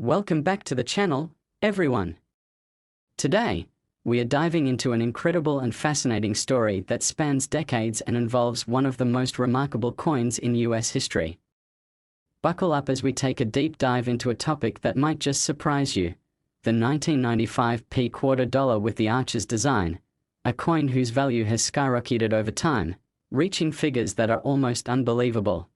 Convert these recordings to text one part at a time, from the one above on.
Welcome back to the channel, everyone. Today, we are diving into an incredible and fascinating story that spans decades and involves one of the most remarkable coins in US history. Buckle up as we take a deep dive into a topic that might just surprise you: the 1995 quarter dollar with the Arches design, a coin whose value has skyrocketed over time, reaching figures that are almost unbelievable.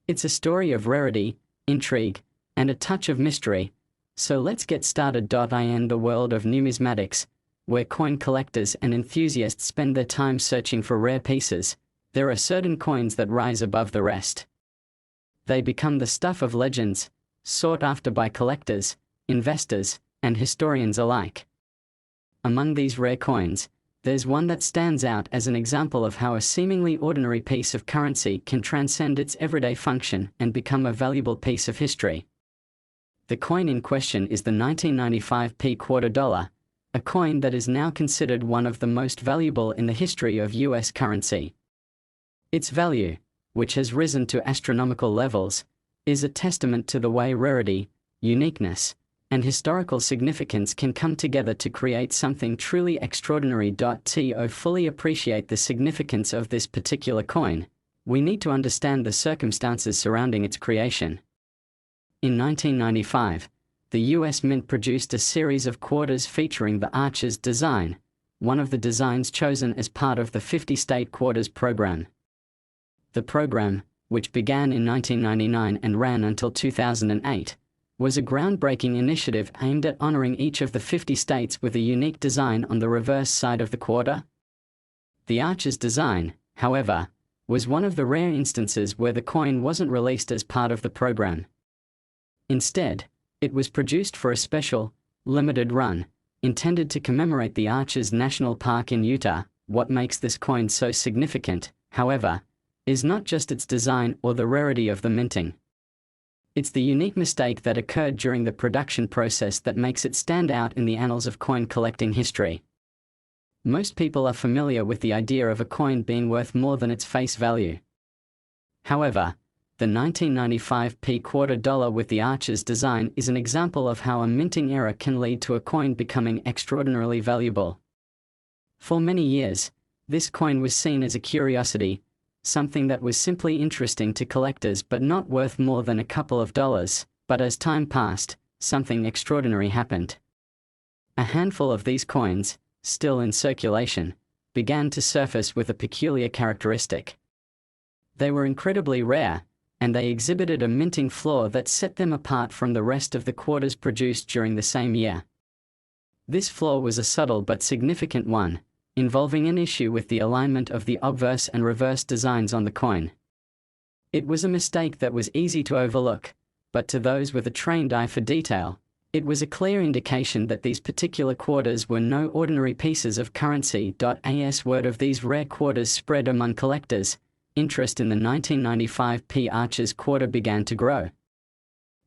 It's a story of rarity, intrigue, and a touch of mystery, so let's get started. In the world of numismatics, where coin collectors and enthusiasts spend their time searching for rare pieces, there are certain coins that rise above the rest. They become the stuff of legends, sought after by collectors, investors, and historians alike. Among these rare coins, there's one that stands out as an example of how a seemingly ordinary piece of currency can transcend its everyday function and become a valuable piece of history. The coin in question is the 1995 quarter dollar, a coin that is now considered one of the most valuable in the history of US currency. Its value, which has risen to astronomical levels, is a testament to the way rarity, uniqueness, and historical significance can come together to create something truly extraordinary. To fully appreciate the significance of this particular coin, we need to understand the circumstances surrounding its creation. In 1995, the US Mint produced a series of quarters featuring the Arches design, one of the designs chosen as part of the 50-state quarters program. The program, which began in 1999 and ran until 2008, was a groundbreaking initiative aimed at honoring each of the 50 states with a unique design on the reverse side of the quarter. The Arches design, however, was one of the rare instances where the coin wasn't released as part of the program. Instead, it was produced for a special, limited run, intended to commemorate the Arches National Park in Utah. What makes this coin so significant, however, is not just its design or the rarity of the minting. It's the unique mistake that occurred during the production process that makes it stand out in the annals of coin collecting history. Most people are familiar with the idea of a coin being worth more than its face value. However, the 1995 quarter dollar with the Arches design is an example of how a minting error can lead to a coin becoming extraordinarily valuable. For many years, this coin was seen as a curiosity, something that was simply interesting to collectors but not worth more than a couple of dollars. But as time passed, something extraordinary happened. A handful of these coins, still in circulation, began to surface with a peculiar characteristic. They were incredibly rare, and they exhibited a minting flaw that set them apart from the rest of the quarters produced during the same year. This flaw was a subtle but significant one, involving an issue with the alignment of the obverse and reverse designs on the coin. It was a mistake that was easy to overlook, but to those with a trained eye for detail, it was a clear indication that these particular quarters were no ordinary pieces of currency. As word of these rare quarters spread among collectors, interest in the 1995 Arches quarter began to grow.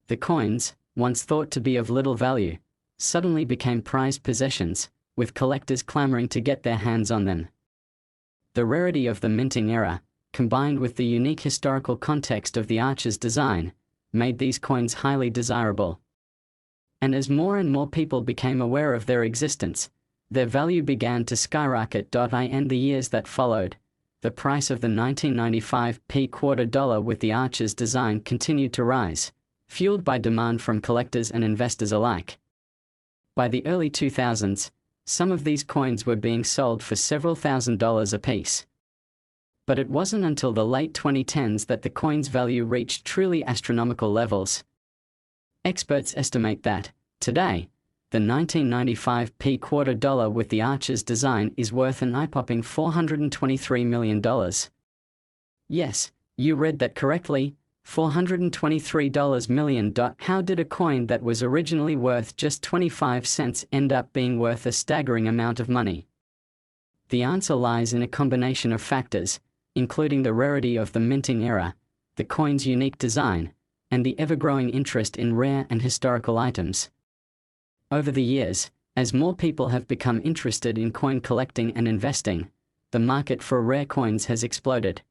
The coins, once thought to be of little value, suddenly became prized possessions, with collectors clamoring to get their hands on them. The rarity of the minting era, combined with the unique historical context of the Arches design, made these coins highly desirable. And as more and more people became aware of their existence, their value began to skyrocket. In the years that followed, the price of the 1995 quarter dollar with the Arches design continued to rise, fueled by demand from collectors and investors alike. By the early 2000s, some of these coins were being sold for several $1,000s apiece. But it wasn't until the late 2010s that the coin's value reached truly astronomical levels. Experts estimate that, today, the 1995 quarter dollar with the Arches design is worth an eye-popping $423 million. Yes, you read that correctly, $423 million. How did a coin that was originally worth just 25 cents end up being worth a staggering amount of money? The answer lies in a combination of factors, including the rarity of the minting era, the coin's unique design, and the ever-growing interest in rare and historical items. Over the years, as more people have become interested in coin collecting and investing, the market for rare coins has exploded.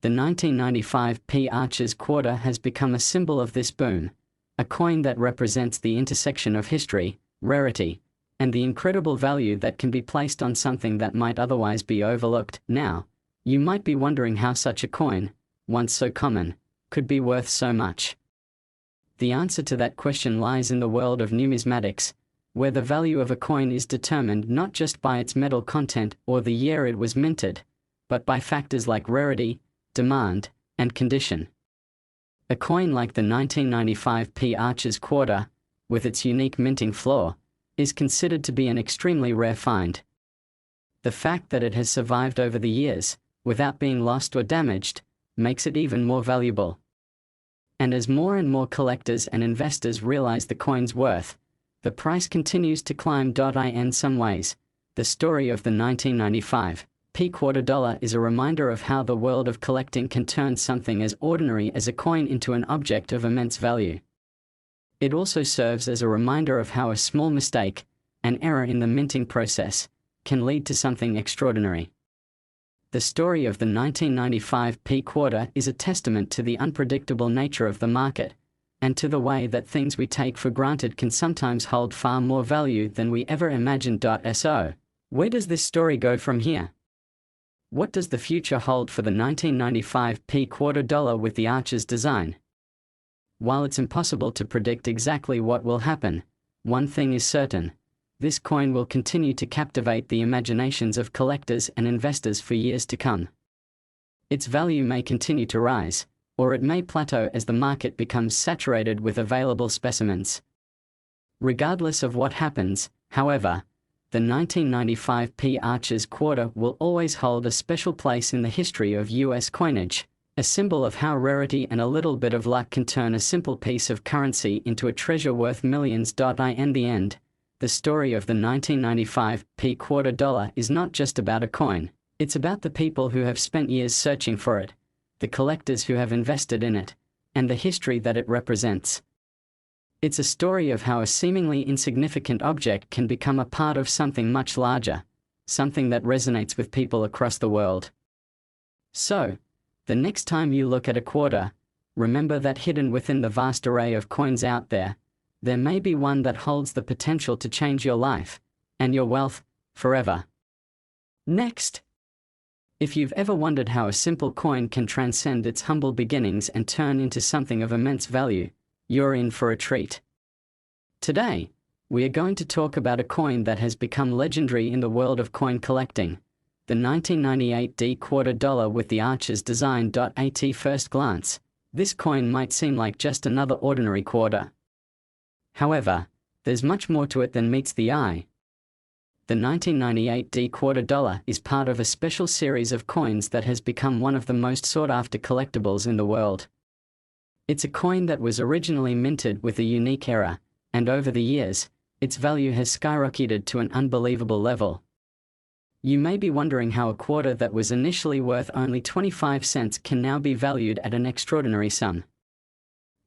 The 1995 Arches quarter has become a symbol of this boom, a coin that represents the intersection of history, rarity, and the incredible value that can be placed on something that might otherwise be overlooked. Now, you might be wondering how such a coin, once so common, could be worth so much. The answer to that question lies in the world of numismatics, where the value of a coin is determined not just by its metal content or the year it was minted, but by factors like rarity, demand, and condition. A coin like the 1995 P. Archer's quarter, with its unique minting floor, is considered to be an extremely rare find. The fact that it has survived over the years, without being lost or damaged, makes it even more valuable. And as more and more collectors and investors realize the coin's worth, the price continues to climb. In some ways, the story of the 1995 P quarter dollar is a reminder of how the world of collecting can turn something as ordinary as a coin into an object of immense value. It also serves as a reminder of how a small mistake, an error in the minting process, can lead to something extraordinary. The story of the 1995 P quarter is a testament to the unpredictable nature of the market, and to the way that things we take for granted can sometimes hold far more value than we ever imagined. So, where does this story go from here? What does the future hold for the 1995 P quarter dollar with the Archer's design? While it's impossible to predict exactly what will happen, one thing is certain: this coin will continue to captivate the imaginations of collectors and investors for years to come. Its value may continue to rise, or it may plateau as the market becomes saturated with available specimens. Regardless of what happens, however, the 1995 P. Archer's quarter will always hold a special place in the history of US coinage, a symbol of how rarity and a little bit of luck can turn a simple piece of currency into a treasure worth millions. In the end, the story of the 1995 P quarter dollar is not just about a coin, it's about the people who have spent years searching for it, the collectors who have invested in it, and the history that it represents. It's a story of how a seemingly insignificant object can become a part of something much larger, something that resonates with people across the world. So, the next time you look at a quarter, remember that hidden within the vast array of coins out there may be one that holds the potential to change your life, and your wealth, forever. Next, if you've ever wondered how a simple coin can transcend its humble beginnings and turn into something of immense value, you're in for a treat. Today, we are going to talk about a coin that has become legendary in the world of coin collecting, the 1998 D quarter dollar with the Archer's design. At first glance, this coin might seem like just another ordinary quarter. However, there's much more to it than meets the eye. The 1998 D quarter dollar is part of a special series of coins that has become one of the most sought-after collectibles in the world. It's a coin that was originally minted with a unique error, and over the years, its value has skyrocketed to an unbelievable level. You may be wondering how a quarter that was initially worth only 25 cents can now be valued at an extraordinary sum.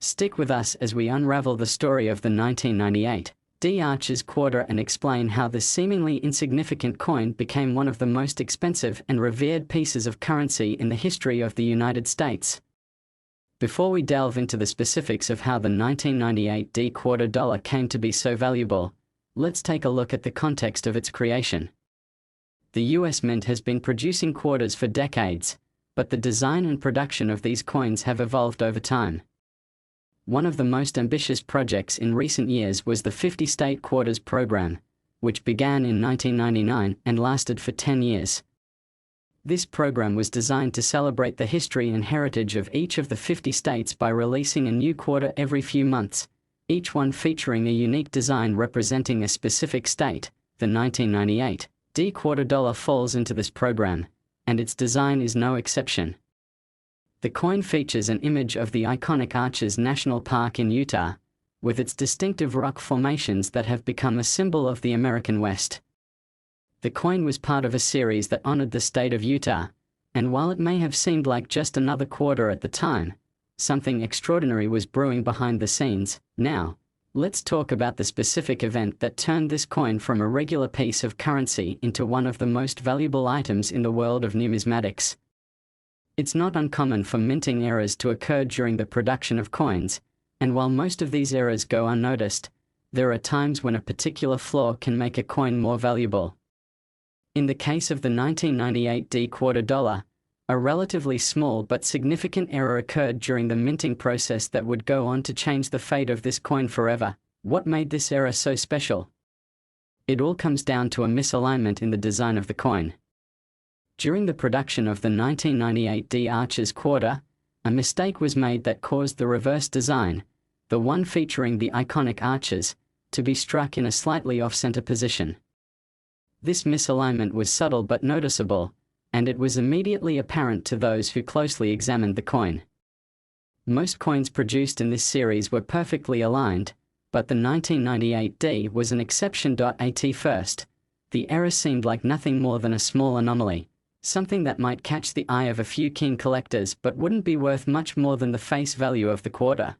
Stick with us as we unravel the story of the 1998 D Archer's quarter and explain how this seemingly insignificant coin became one of the most expensive and revered pieces of currency in the history of the United States. Before we delve into the specifics of how the 1998 D quarter dollar came to be so valuable, let's take a look at the context of its creation. The US Mint has been producing quarters for decades, but the design and production of these coins have evolved over time. One of the most ambitious projects in recent years was the 50-state quarters program, which began in 1999 and lasted for 10 years. This program was designed to celebrate the history and heritage of each of the 50 states by releasing a new quarter every few months, each one featuring a unique design representing a specific state. The 1998 D quarter dollar falls into this program, and its design is no exception. The coin features an image of the iconic Arches National Park in Utah, with its distinctive rock formations that have become a symbol of the American West. The coin was part of a series that honored the state of Utah, and while it may have seemed like just another quarter at the time, something extraordinary was brewing behind the scenes. Now, let's talk about the specific event that turned this coin from a regular piece of currency into one of the most valuable items in the world of numismatics. It's not uncommon for minting errors to occur during the production of coins, And while most of these errors go unnoticed, there are times when a particular flaw can make a coin more valuable. In the case of the 1998 D quarter dollar, a relatively small but significant error occurred during the minting process that would go on to change the fate of this coin forever. What made this error so special? It all comes down to a misalignment in the design of the coin. During the production of the 1998 D Arches quarter, a mistake was made that caused the reverse design, the one featuring the iconic arches, to be struck in a slightly off-center position. This misalignment was subtle but noticeable, and it was immediately apparent to those who closely examined the coin. Most coins produced in this series were perfectly aligned, but the 1998 D was an exception. At first, the error seemed like nothing more than a small anomaly, something that might catch the eye of a few keen collectors but wouldn't be worth much more than the face value of the quarter.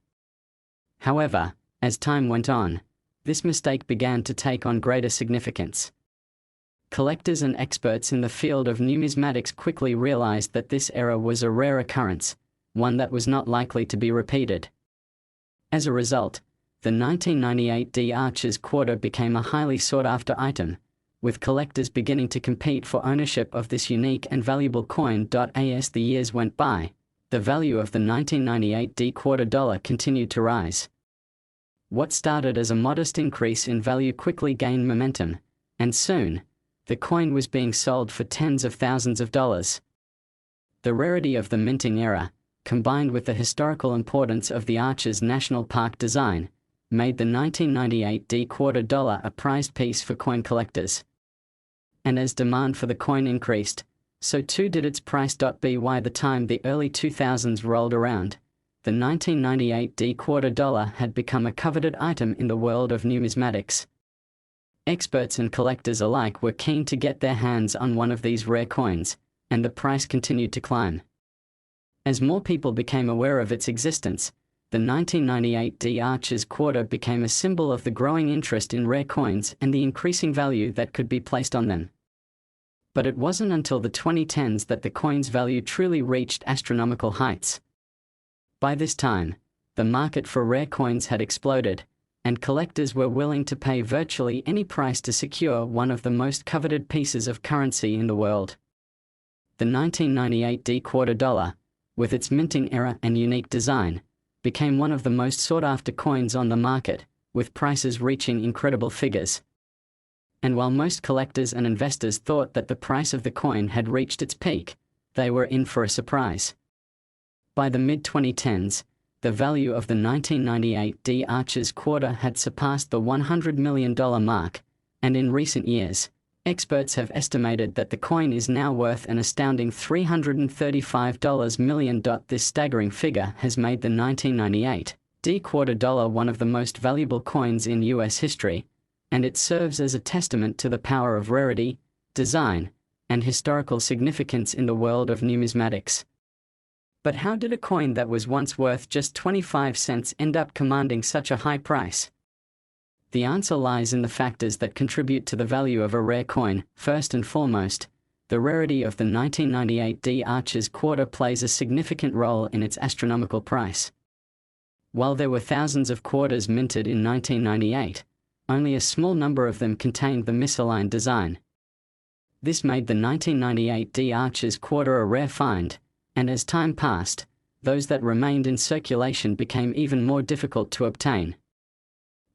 However, as time went on, this mistake began to take on greater significance. Collectors and experts in the field of numismatics quickly realized that this error was a rare occurrence, one that was not likely to be repeated. As a result, the 1998 D Arches quarter became a highly sought-after item, with collectors beginning to compete for ownership of this unique and valuable coin. As the years went by, the value of the 1998 D quarter dollar continued to rise. What started as a modest increase in value quickly gained momentum, and soon, the coin was being sold for tens of thousands of dollars. The rarity of the minting era, combined with the historical importance of the Arches National Park design, made the 1998 D quarter dollar a prized piece for coin collectors. And as demand for the coin increased, so too did its price. By the time the early 2000s rolled around, the 1998 D quarter dollar had become a coveted item in the world of numismatics. Experts and collectors alike were keen to get their hands on one of these rare coins, and the price continued to climb. As more people became aware of its existence, the 1998 D Arches quarter became a symbol of the growing interest in rare coins and the increasing value that could be placed on them. But it wasn't until the 2010s that the coin's value truly reached astronomical heights. By this time, the market for rare coins had exploded, and collectors were willing to pay virtually any price to secure one of the most coveted pieces of currency in the world. The 1998 D quarter dollar, with its minting era and unique design, became one of the most sought-after coins on the market, with prices reaching incredible figures. And while most collectors and investors thought that the price of the coin had reached its peak, they were in for a surprise. By the mid-2010s, the value of the 1998 D Arches quarter had surpassed the $100 million mark, and in recent years, experts have estimated that the coin is now worth an astounding $335 million. This staggering figure has made the 1998 D quarter dollar one of the most valuable coins in US history, and it serves as a testament to the power of rarity, design, and historical significance in the world of numismatics. But how did a coin that was once worth just 25 cents end up commanding such a high price? The answer lies in the factors that contribute to the value of a rare coin. First and foremost, the rarity of the 1998 D Arches quarter plays a significant role in its astronomical price. While there were thousands of quarters minted in 1998, only a small number of them contained the misaligned design. This made the 1998 D Arches quarter a rare find, and as time passed, those that remained in circulation became even more difficult to obtain.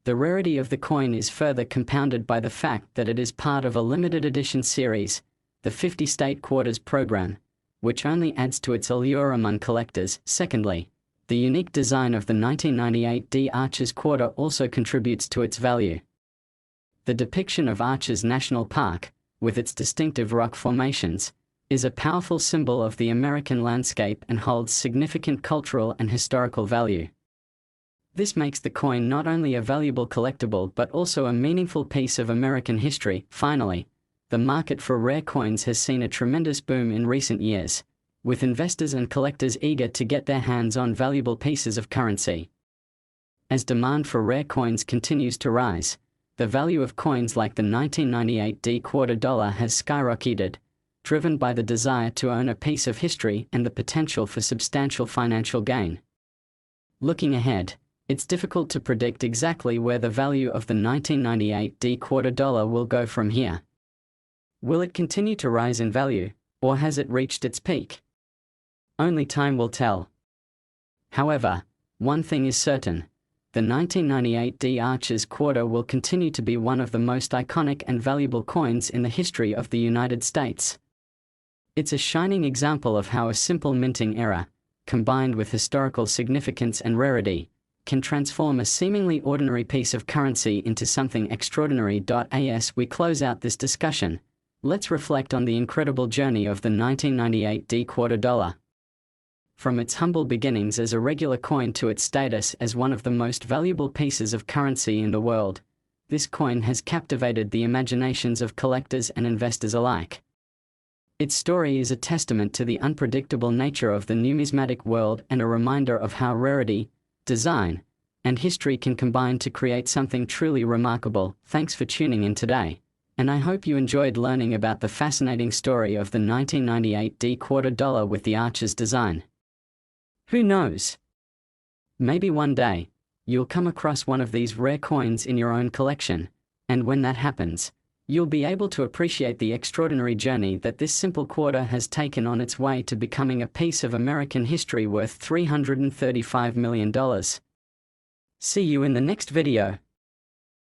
The rarity of the coin is further compounded by the fact that it is part of a limited edition series, the 50 State Quarters program, which only adds to its allure among collectors. Secondly, the unique design of the 1998 D Arches quarter also contributes to its value. The depiction of Arches National Park, with its distinctive rock formations, is a powerful symbol of the American landscape and holds significant cultural and historical value. This makes the coin not only a valuable collectible but also a meaningful piece of American history. Finally, the market for rare coins has seen a tremendous boom in recent years, with investors and collectors eager to get their hands on valuable pieces of currency. As demand for rare coins continues to rise, the value of coins like the 1998 D quarter dollar has skyrocketed, driven by the desire to own a piece of history and the potential for substantial financial gain. Looking ahead, It's difficult to predict exactly where the value of the 1998 D quarter dollar will go from here. Will it continue to rise in value, or has it reached its peak? Only time will tell. However, one thing is certain: the 1998 D Arches quarter will continue to be one of the most iconic and valuable coins in the history of the United States. It's a shining example of how a simple minting error, combined with historical significance and rarity, can transform a seemingly ordinary piece of currency into something extraordinary. As we close out this discussion, let's reflect on the incredible journey of the 1998 D quarter dollar. From its humble beginnings as a regular coin to its status as one of the most valuable pieces of currency in the world, this coin has captivated the imaginations of collectors and investors alike. Its story is a testament to the unpredictable nature of the numismatic world and a reminder of how rarity, design, and history can combine to create something truly remarkable. Thanks for tuning in today, and I hope you enjoyed learning about the fascinating story of the 1998 D quarter dollar with the Arches design. Who knows? Maybe one day, you'll come across one of these rare coins in your own collection, and when that happens, you'll be able to appreciate the extraordinary journey that this simple quarter has taken on its way to becoming a piece of American history worth $335 million. See you in the next video.